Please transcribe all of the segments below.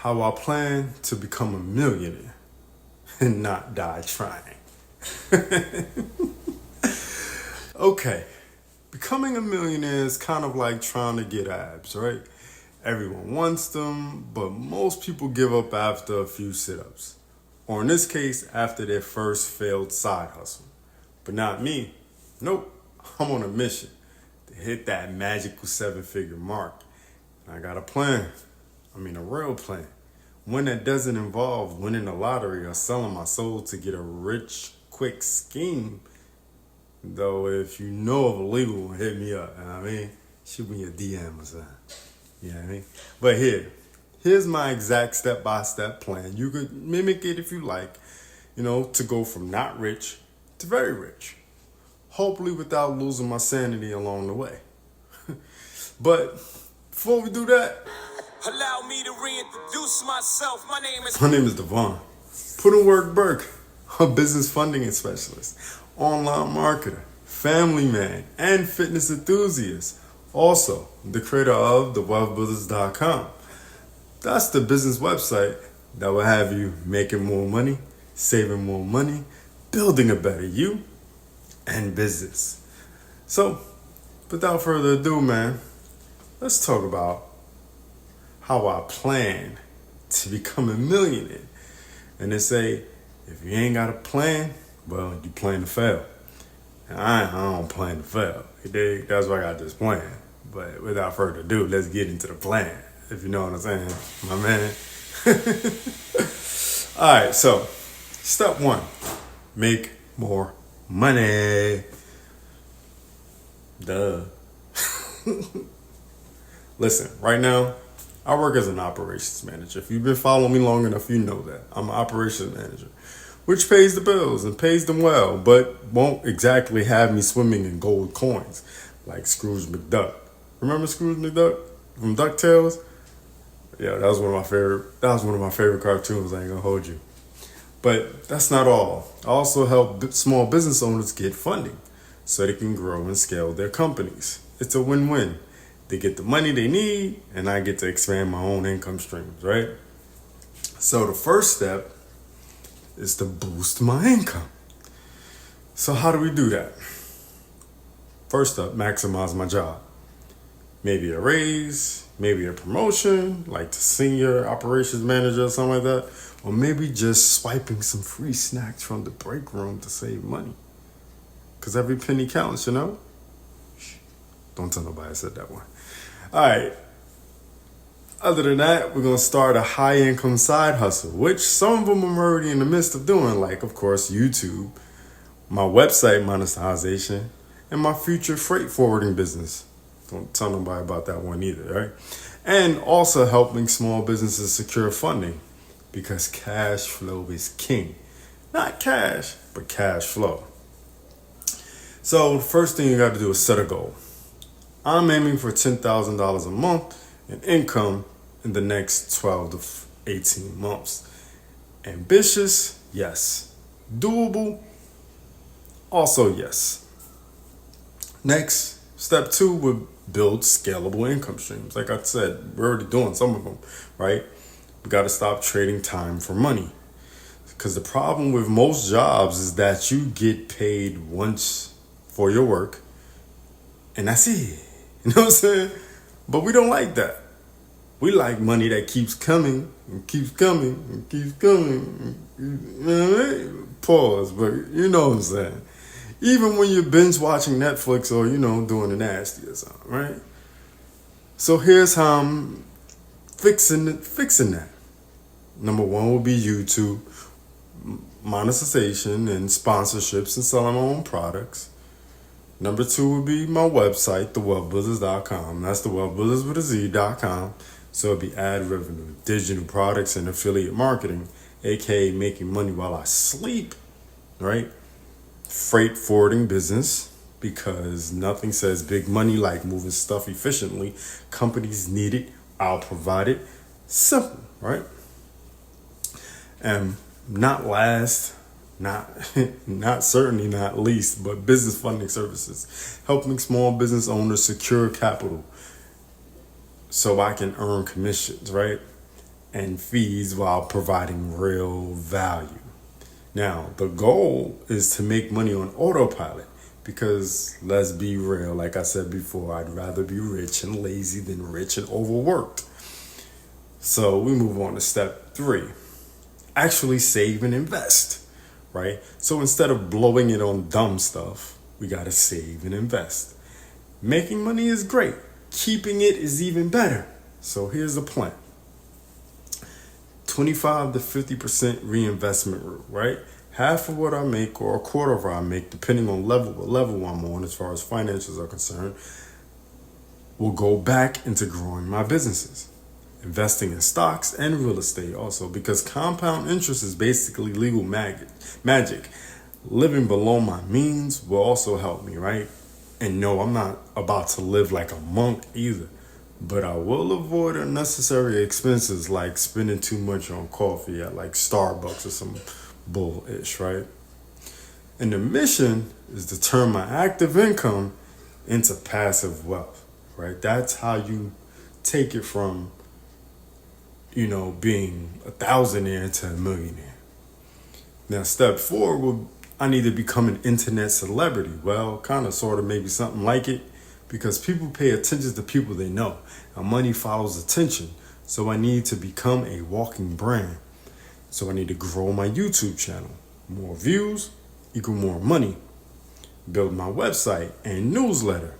how I plan to become a millionaire and not die trying. Okay, becoming a millionaire is kind of like trying to get abs, right? Everyone wants them, but most people give up after a few sit-ups. Or in this case, after their first failed side hustle. But not me. Nope, I'm on a mission to hit that magical 7-figure mark. And I got a plan. A real plan. One that doesn't involve winning the lottery or selling my soul to get a rich, quick scheme. Though if you know of a legal one, hit me up. You know what I mean? Shoot me a DM or something. You know what I mean? But here's my exact step-by-step plan. You could mimic it if you like, to go from not rich to very rich. Hopefully without losing my sanity along the way. But before we do that, allow me to reintroduce myself. My name is Devon. Put in work Burke, a business funding specialist, online marketer, family man, and fitness enthusiast. Also, the creator of thewealthbuilders.com. That's the business website that will have you making more money, saving more money, building a better you, and business. So, without further ado, man, let's talk about how I plan to become a millionaire. And they say, if you ain't got a plan, well, you plan to fail. And I don't plan to fail. You dig? That's why I got this plan. But without further ado, let's get into the plan. If you know what I'm saying, my man. All right, so step 1, make more money. Duh. Listen, right now, I work as an operations manager. If you've been following me long enough, you know that. I'm an operations manager, which pays the bills and pays them well, but won't exactly have me swimming in gold coins like Scrooge McDuck. Remember Scrooge McDuck from DuckTales? Yeah, that was one of my favorite cartoons. I ain't gonna hold you. But that's not all. I also help small business owners get funding so they can grow and scale their companies. It's a win-win. They get the money they need, and I get to expand my own income streams, right? So the first step is to boost my income. So how do we do that? First up, maximize my job. Maybe a raise, maybe a promotion, like to senior operations manager or something like that. Or maybe just swiping some free snacks from the break room to save money. Because every penny counts, Shh, don't tell nobody I said that one. All right. Other than that, we're going to start a high-income side hustle, which some of them I'm already in the midst of doing, like, of course, YouTube, my website monetization, and my future freight forwarding business. Don't tell nobody about that one either, right? And also helping small businesses secure funding, because cash flow is king. Not cash, but cash flow. So the first thing you got to do is set a goal. I'm aiming for $10,000 a month in income in the next 12 to 18 months. Ambitious? Yes. Doable? Also yes. Next, step 2 would build scalable income streams. Like I said, we're already doing some of them, right? We got to stop trading time for money. Because the problem with most jobs is that you get paid once for your work, and that's it. You know what I'm saying? But we don't like that. We like money that keeps coming and keeps coming and keeps coming. You know what I mean? Pause, but you know what I'm saying. Even when you're binge watching Netflix or, doing the nasty or something, right? So here's how I'm fixing that. Number 1 will be YouTube, monetization and sponsorships and selling my own products. Number 2 would be my website, thewealthbuilders.com. That's thewealthbuilders.com. So it'll be ad revenue, digital products, and affiliate marketing, aka making money while I sleep, right? Freight forwarding business, because nothing says big money like moving stuff efficiently. Companies need it. I'll provide it. Simple, right? And not last, certainly not least, but business funding services, helping small business owners secure capital so I can earn commissions, right? and fees while providing real value. Now, the goal is to make money on autopilot because let's be real, like I said before, I'd rather be rich and lazy than rich and overworked. So we move on to step 3. Actually save and invest, right? So instead of blowing it on dumb stuff, we got to save and invest. Making money is great. Keeping it is even better. So here's the plan. 25 to 50% reinvestment rule, right? Half of what I make or a quarter of what I make, depending on what level I'm on as far as finances are concerned, will go back into growing my businesses. Investing in stocks and real estate also, because compound interest is basically legal magic. Living below my means will also help me, right? And no, I'm not about to live like a monk either. But I will avoid unnecessary expenses like spending too much on coffee at like Starbucks or some bullish, right? And the mission is to turn my active income into passive wealth, right? That's how you take it from, being a thousandaire to a millionaire. Now, step 4 I need to become an internet celebrity. Well, kind of, sort of, maybe something like it. Because people pay attention to people they know. And money follows attention. So I need to become a walking brand. So I need to grow my YouTube channel. More views equal more money. Build my website and newsletter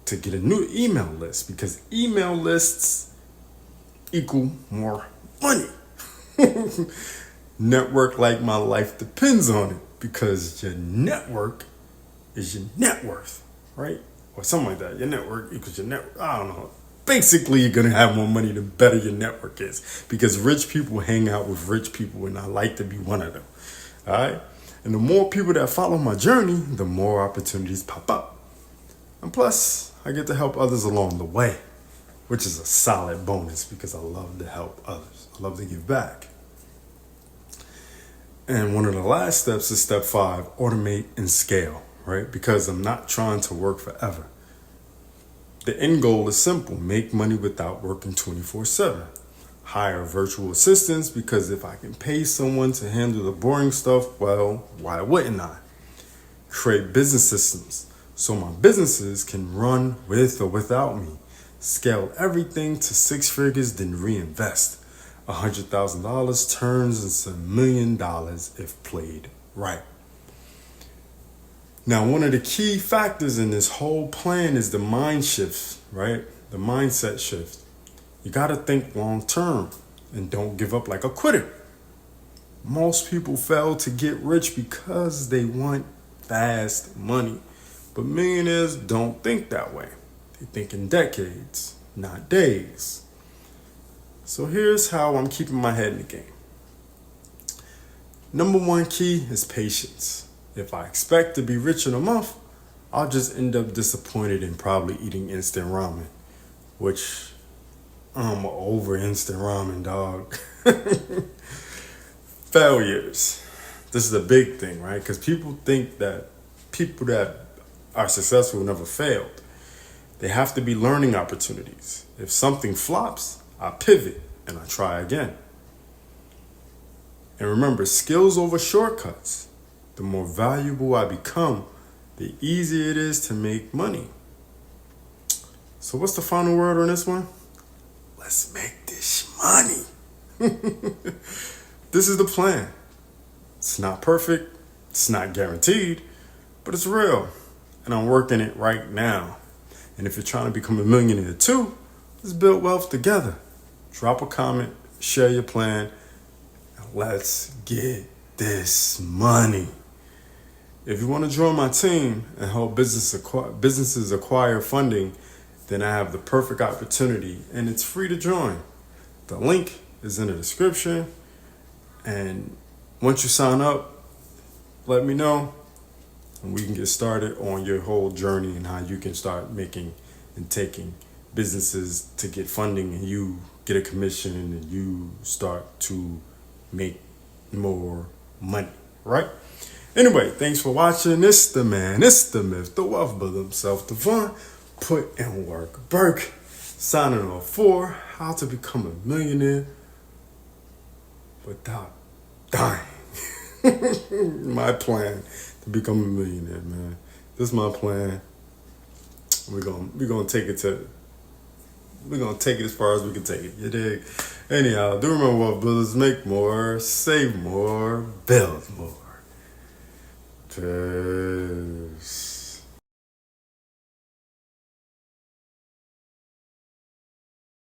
to get a new email list. Because email lists equal more money. Network like my life depends on it. Because your network is your net worth. Right? Or something like that. Your network equals your network. I don't know. Basically, you're going to have more money the better your network is. Because rich people hang out with rich people, and I like to be one of them. All right? And the more people that follow my journey, the more opportunities pop up. And plus, I get to help others along the way, which is a solid bonus because I love to help others. I love to give back. And one of the last steps is step 5, automate and scale. Right? Because I'm not trying to work forever. The end goal is simple. Make money without working 24/7. Hire virtual assistants because if I can pay someone to handle the boring stuff, well, why wouldn't I? Create business systems so my businesses can run with or without me. Scale everything to 6 figures, then reinvest. $100,000 turns into $1 million if played right. Now, one of the key factors in this whole plan is the mind shift, right? The mindset shift. You got to think long term and don't give up like a quitter. Most people fail to get rich because they want fast money. But millionaires don't think that way. They think in decades, not days. So here's how I'm keeping my head in the game. Number 1 key is patience. If I expect to be rich in a month, I'll just end up disappointed and probably eating instant ramen, which I'm over instant ramen, dog. Failures. This is a big thing, right? Because people think that people that are successful never failed. They have to be learning opportunities. If something flops, I pivot and I try again. And remember, skills over shortcuts. The more valuable I become, the easier it is to make money. So what's the final word on this one? Let's make this money. This is the plan. It's not perfect. It's not guaranteed, but it's real. And I'm working it right now. And if you're trying to become a millionaire too, let's build wealth together. Drop a comment, share your plan, and let's get this money. If you want to join my team and help businesses acquire funding, then I have the perfect opportunity, and it's free to join. The link is in the description, and once you sign up, let me know, and we can get started on your whole journey and how you can start making and taking businesses to get funding, and you get a commission, and you start to make more money, right? Anyway, thanks for watching. It's the man, it's the myth, the wealth builder himself, Devon. Put in work, Burke. Signing off for how to become a millionaire without dying. My plan to become a millionaire, man. This is my plan. We're gonna take it as far as we can take it. You dig? Anyhow, do remember what brothers make more, save more, build more. Peace.